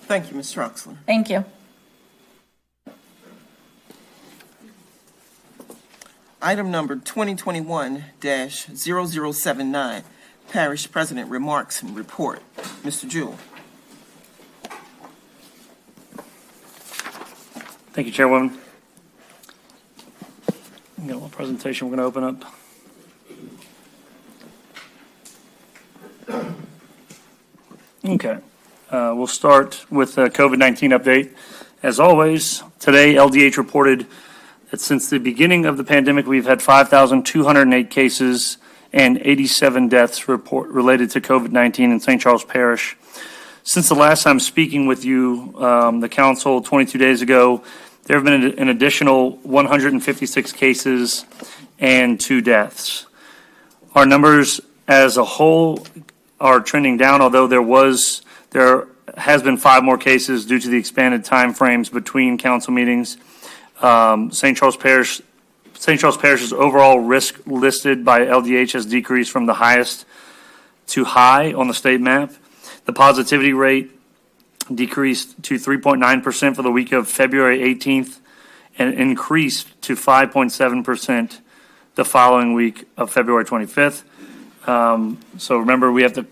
Thank you, Ms. Troxler. Thank you. Item number 2021-0079, Parish President Remarks and Report. Mr. Jewell. Thank you, Chairwoman. Got a little presentation we're going to open up. Okay. We'll start with the COVID-19 update. As always, today LDH reported that since the beginning of the pandemic, we've had 5,208 cases and 87 deaths related to COVID-19 in St. Charles Parish. Since the last time speaking with you, the council 22 days ago, there have been an additional 156 cases and 2 deaths. Our numbers as a whole are trending down, although there has been 5 more cases due to the expanded time frames between council meetings. St. Charles Parish's overall risk listed by LDH has decreased from the highest to high on the state map. The positivity rate decreased to 3.9% for the week of February 18th and increased to 5.7% the following week of February 25th. So remember, we have to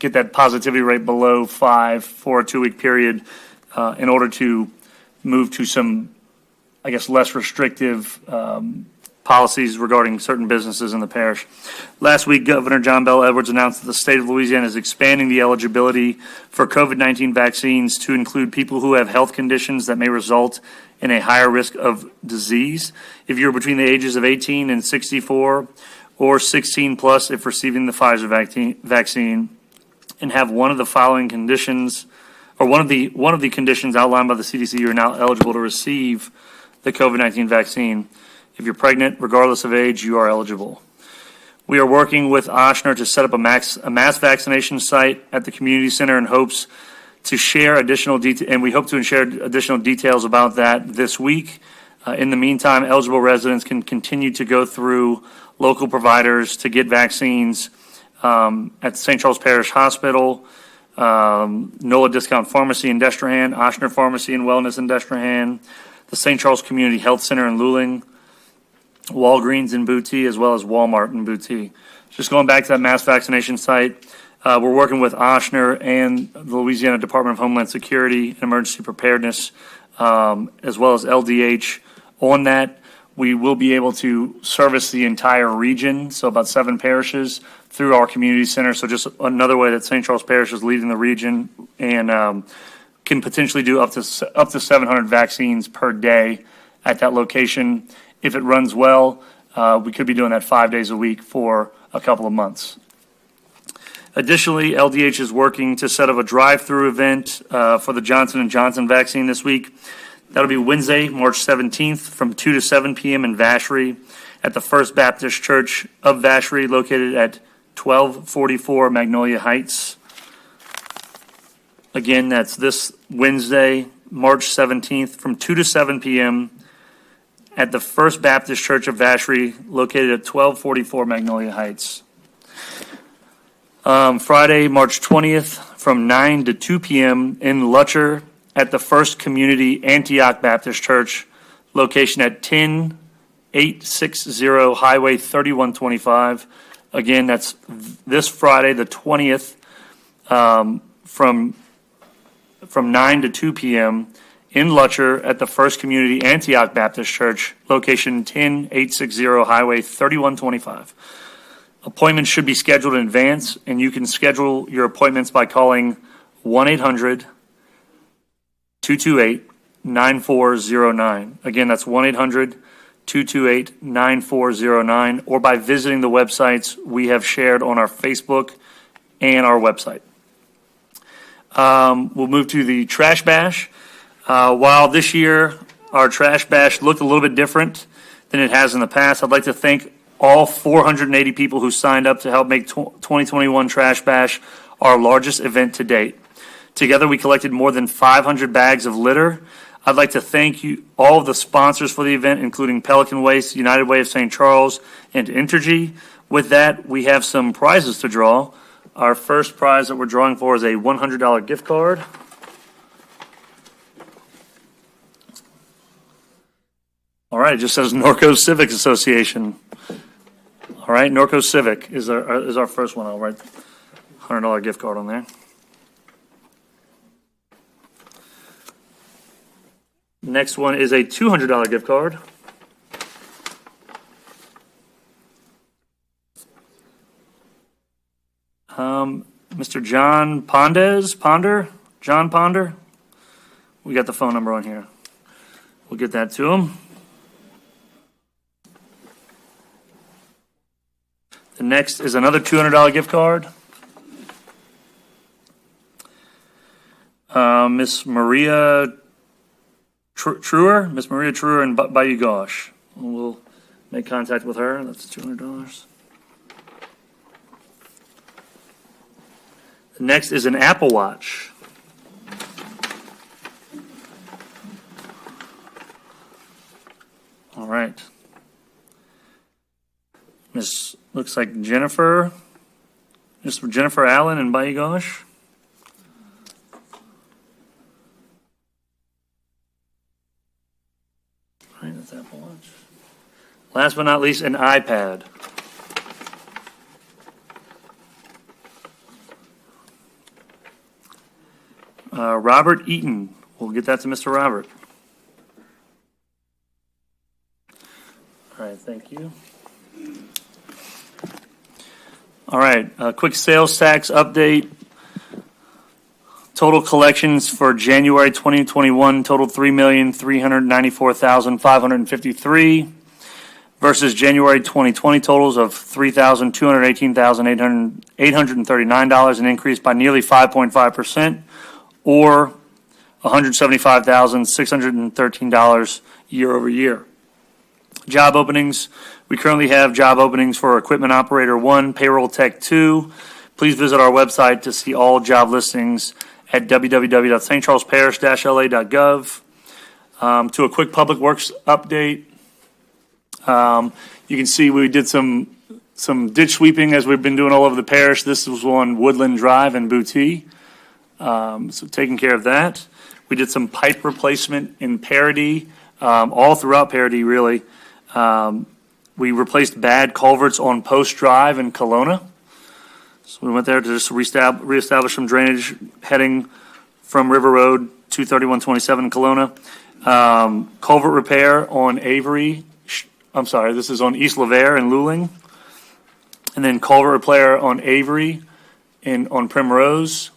get that positivity rate below 5 for a 2-week period in order to move to some, I guess, less restrictive policies regarding certain businesses in the parish. Last week, Governor John Bel Edwards announced that the state of Louisiana is expanding the eligibility for COVID-19 vaccines to include people who have health conditions that may result in a higher risk of disease. If you're between the ages of 18 and 64 or 16 plus if receiving the Pfizer vaccine and have one of the following conditions or one of the conditions outlined by the CDC, you're now eligible to receive the COVID-19 vaccine. If you're pregnant, regardless of age, you are eligible. We are working with Ochsner to set up a mass vaccination site at the community center in hopes to share additional details, and we hope to share additional details about that this week. In the meantime, eligible residents can continue to go through local providers to get vaccines at St. Charles Parish Hospital, NOLA Discount Pharmacy in Destrehan, Ochsner Pharmacy and Wellness in Destrehan, the St. Charles Community Health Center in Luling, Walgreens in Booty, as well as Walmart in Booty. Just going back to that mass vaccination site, we're working with Ochsner and the Louisiana Department of Homeland Security and Emergency Preparedness, as well as LDH on that. We will be able to service the entire region, so about 7 parishes, through our community center. So just another way that St. Charles Parish is leading the region and can potentially do up to 700 vaccines per day at that location. If it runs well, we could be doing that 5 days a week for a couple of months. Additionally, LDH is working to set up a drive-through event for the Johnson & Johnson vaccine this week. That'll be Wednesday, March 17th from 2 to 7 p.m. in Vacherie at the First Baptist Church of Vacherie, located at 1244 Magnolia Heights. Again, that's this Wednesday, March 17th from 2 to 7 p.m. at the First Baptist Church of Vacherie, located at 1244 Magnolia Heights. Friday, March 20th from 9 to 2 p.m. in Lutcher at the First Community Antioch Baptist Church, location at 10860 Highway 3125. Again, that's this Friday, the 20th, from 9 to 2 p.m. in Lutcher at the First Community Antioch Baptist Church, location 10860 Highway 3125. Appointments should be scheduled in advance, and you can schedule your appointments by calling 1-800-228-9409. Again, that's 1-800-228-9409, or by visiting the websites we have shared on our Facebook and our website. We'll move to the Trash Bash. While this year our Trash Bash looked a little bit different than it has in the past, I'd like to thank all 480 people who signed up to help make 2021 Trash Bash our largest event to date. Together, we collected more than 500 bags of litter. I'd like to thank you, all of the sponsors for the event, including Pelican Waste, United Way of St. Charles, and Entergy. With that, we have some prizes to draw. Our first prize that we're drawing for is a $100 gift card. right, it just says Norco Civic Association. All right, Norco Civic is our first one. I'll write $100 gift card on there. Next one is a $200 gift card. Mr. John John Ponder. We got the phone number on here. We'll get that to him. The next is another $200 gift card. Miss Maria Truer, Miss Maria Truer in Bayou Gauche. We'll make contact with her. That's $200. The next is an Apple Watch. All right. Looks like Jennifer Allen in Bayou Gauche. All right, that's Apple Watch. Last but not least, an iPad. Robert Eaton. We'll get that to Mr. Robert. All right, thank you. All right, a quick sales tax update. Total collections for January 2021 totaled $3,394,553 versus January 2020 totals of $3,218,839, an increase by nearly 5.5%, or $175,613 year over year. Job openings. We currently have job openings for Equipment Operator 1, Payroll Tech 2. Please visit our website to see all job listings at www.stcharlesparish-la.gov. To a quick public works update, you can see we did some ditch sweeping as we've been doing all over the parish. This was on Woodland Drive and Booty. So taking care of that. We did some pipe replacement in Parody, all throughout Parody, really. We replaced bad culverts on Post Drive in Kelowna. So we went there to just reestablish some drainage heading from River Road, 23127 in Kelowna. Culvert repair on Avery. This is on East Levair and Luling. And then culvert repair on Avery on Primrose.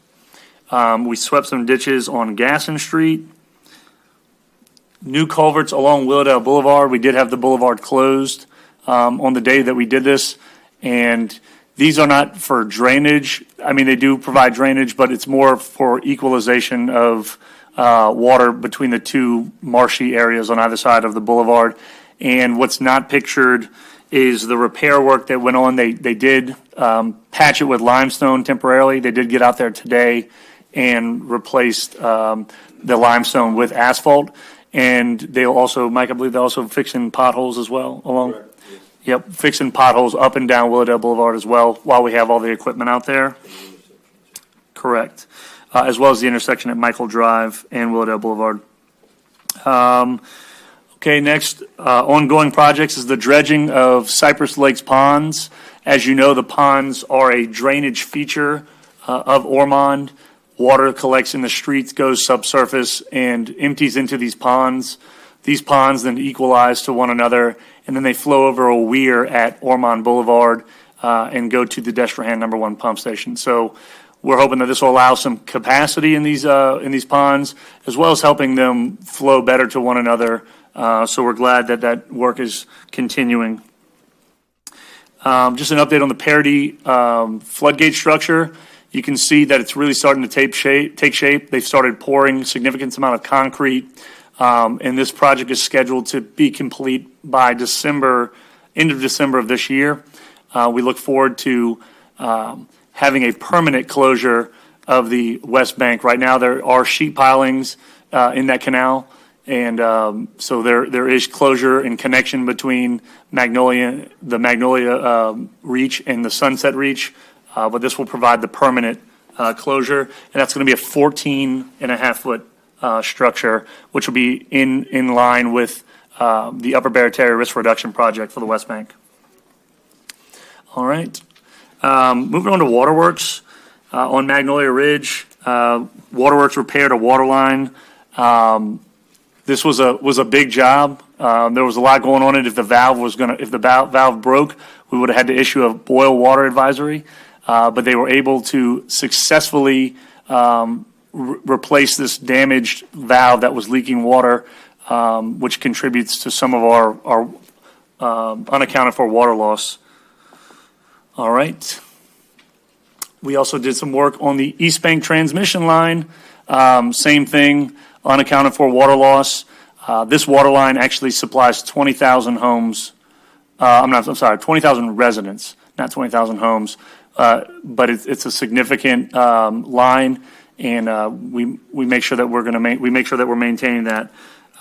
We swept some ditches on Gasson Street. New culverts along Willowdale Boulevard. We did have the boulevard closed on the day that we did this. And these are not for drainage. I mean, they do provide drainage, but it's more for equalization of water between the two marshy areas on either side of the boulevard. And what's not pictured is the repair work that went on. They did patch it with limestone temporarily. They did get out there today and replaced the limestone with asphalt. And they'll also, Mike, I believe they're also fixing potholes as well along. Correct. Yep, fixing potholes up and down Willowdale Boulevard as well while we have all the equipment out there. Correct. As well as the intersection at Michael Drive and Willowdale Boulevard. Okay, next, ongoing projects is the dredging of Cypress Lakes ponds. As you know, the ponds are a drainage feature of Ormond. Water collects in the streets, goes subsurface, and empties into these ponds. These ponds then equalize to one another, and then they flow over a weir at Ormond Boulevard and go to the Destrehan number 1 pump station. So we're hoping that this will allow some capacity in these ponds, as well as helping them flow better to one another. So we're glad that that work is continuing. Just an update on the Parody floodgate structure. You can see that it's really starting to take shape. They've started pouring significant amount of concrete, and this project is scheduled to be complete by end of December of this year. We look forward to having a permanent closure of the West Bank. Right now, there are sheet pilings in that canal, and so there is closure and connection between the Magnolia Reach and the Sunset Reach. But this will provide the permanent closure, and that's going to be a 14.5-foot structure, which will be in line with the Upper Barataria Risk Reduction Project for the West Bank. All right. Moving on to waterworks. On Magnolia Ridge, waterworks repaired a water line. This was a big job. There was a lot going on. If the valve broke, we would have had to issue a boil water advisory. But they were able to successfully replace this damaged valve that was leaking water, which contributes to some of our unaccounted for water loss. All right. We also did some work on the East Bank transmission line. Same thing, unaccounted for water loss. This water line actually supplies 20,000 homes. 20,000 residents, not 20,000 homes. But it's a significant line, and we make sure that we're maintaining that.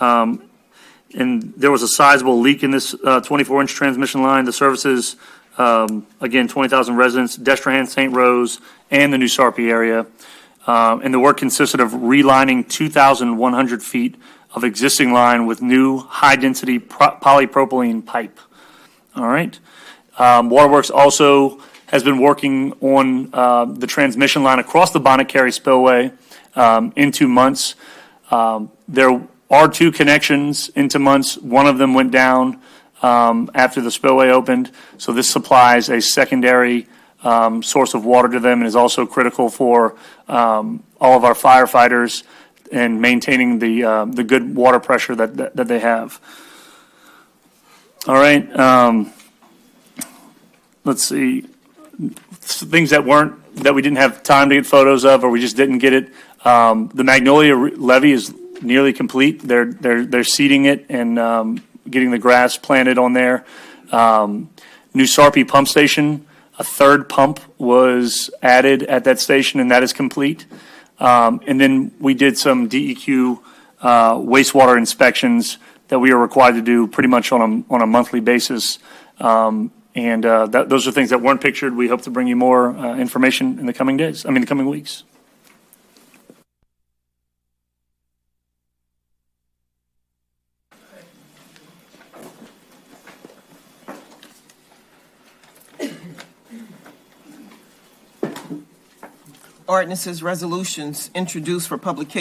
And there was a sizable leak in this 24-inch transmission line. The services, again, 20,000 residents, Destrehan, St. Rose, and the New Sarpy area. And the work consisted of relining 2,100 feet of existing line with new high-density polypropylene pipe. All right. Waterworks also has been working on the transmission line across the Bonnet Carry Spillway into Muntz. There are two connections into Muntz. One of them went down after the spillway opened, so this supplies a secondary source of water to them and is also critical for all of our firefighters and maintaining the good water pressure that they have. All right. Let's see. Things that we didn't have time to get photos of, or we just didn't get it. The Magnolia levee is nearly complete. They're seeding it and getting the grass planted on there. New Sarpy pump station, a third pump was added at that station, and that is complete. And then we did some DEQ wastewater inspections that we are required to do pretty much on a monthly basis. And those are things that weren't pictured. We hope to bring you more information in the coming weeks. Ordinances, resolutions introduced for publication